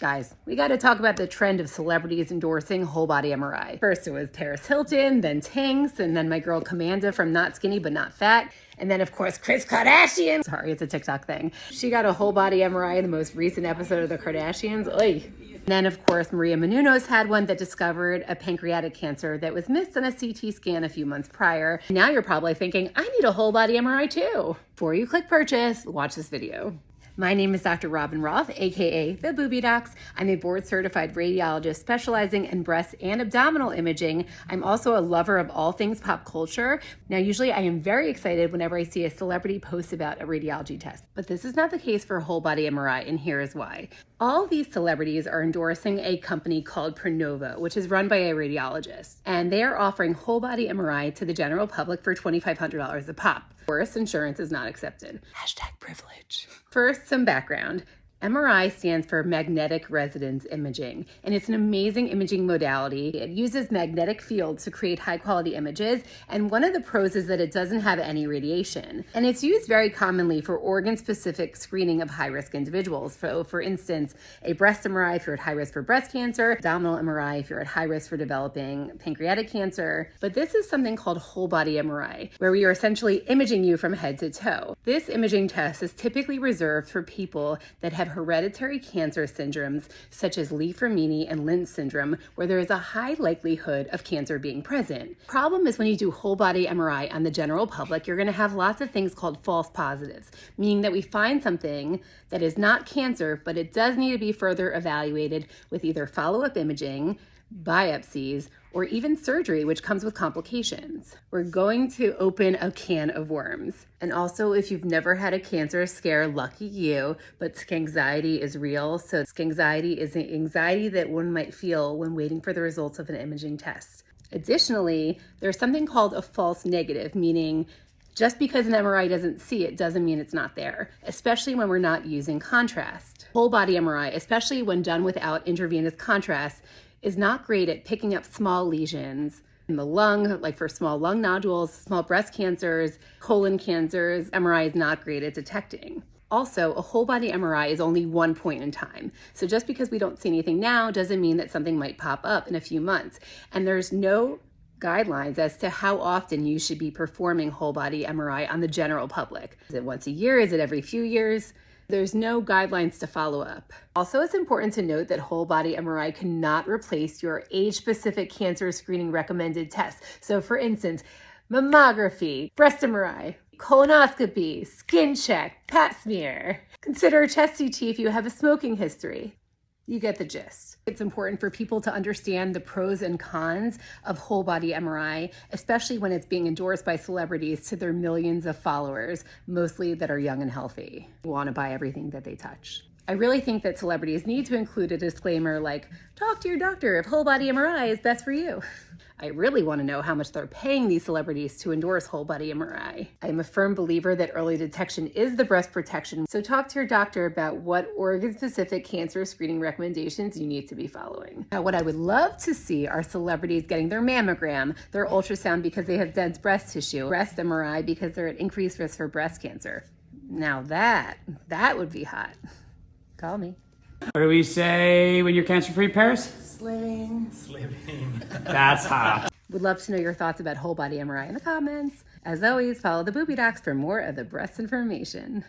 Guys, we got to talk about the trend of celebrities endorsing whole body MRI. First it was Paris Hilton, then Tanks, and then my girl Commanda from Not Skinny But Not Fat. And then of course, Kris Kardashian. Sorry, it's a TikTok thing. She got a whole body MRI in the most recent episode of the Kardashians. Oy. And then of course, Maria Menounos had one that discovered a pancreatic cancer that was missed on a CT scan a few months prior. Now you're probably thinking, I need a whole body MRI too. Before you click purchase, watch this video. My name is Dr. Robin Roth, aka the Booby Docs. I'm a board-certified radiologist specializing in breast and abdominal imaging. I'm also a lover of all things pop culture. Now, usually I am very excited whenever I see a celebrity post about a radiology test, but this is not the case for whole body MRI, and here is why. All these celebrities are endorsing a company called Pronovo, which is run by a radiologist, and they are offering whole body MRI to the general public for $2,500 a pop. Of course, insurance is not accepted. #privilege. First, some background. MRI stands for magnetic resonance imaging, and it's an amazing imaging modality. It uses magnetic fields to create high-quality images, and one of the pros is that it doesn't have any radiation. And it's used very commonly for organ-specific screening of high-risk individuals. So, for instance, a breast MRI if you're at high risk for breast cancer, abdominal MRI if you're at high risk for developing pancreatic cancer. But this is something called whole-body MRI, where we are essentially imaging you from head to toe. This imaging test is typically reserved for people that have hereditary cancer syndromes such as Li-Fraumeni and Lynch syndrome, where there is a high likelihood of cancer being present. Problem is when you do whole body MRI on the general public, you're going to have lots of things called false positives, meaning that we find something that is not cancer, but it does need to be further evaluated with either follow-up imaging, biopsies, or even surgery, which comes with complications. We're going to open a can of worms. And also, if you've never had a cancer scare, lucky you, but skianxiety is real. So skianxiety is the anxiety that one might feel when waiting for the results of an imaging test. Additionally, there's something called a false negative, meaning just because an MRI doesn't see it doesn't mean it's not there, especially when we're not using contrast. Whole body MRI, especially when done without intravenous contrast, is not great at picking up small lesions in the lung, like for small lung nodules, small breast cancers, colon cancers. MRI is not great at detecting. Also, a whole body MRI is only one point in time. So just because we don't see anything now doesn't mean that something might pop up in a few months. And there's no guidelines as to how often you should be performing whole body MRI on the general public. Is it once a year? Is it every few years? There's no guidelines to follow up. Also, it's important to note that whole body MRI cannot replace your age-specific cancer screening recommended tests. So for instance, mammography, breast MRI, colonoscopy, skin check, pap smear. Consider a chest CT if you have a smoking history. You get the gist. It's important for people to understand the pros and cons of whole body MRI, especially when it's being endorsed by celebrities to their millions of followers, mostly that are young and healthy, who want to buy everything that they touch. I really think that celebrities need to include a disclaimer like, talk to your doctor if whole body MRI is best for you. I really want to know how much they're paying these celebrities to endorse whole body MRI. I am a firm believer that early detection is the breast protection, so talk to your doctor about what organ-specific cancer screening recommendations you need to be following. Now, what I would love to see are celebrities getting their mammogram, their ultrasound because they have dense breast tissue, breast MRI because they're at increased risk for breast cancer. Now that would be hot. Call me. What do we say when you're cancer-free, Paris? Slimming. That's hot. Would love to know your thoughts about whole body MRI in the comments. As always, follow the Booby Docs for more of the breast information.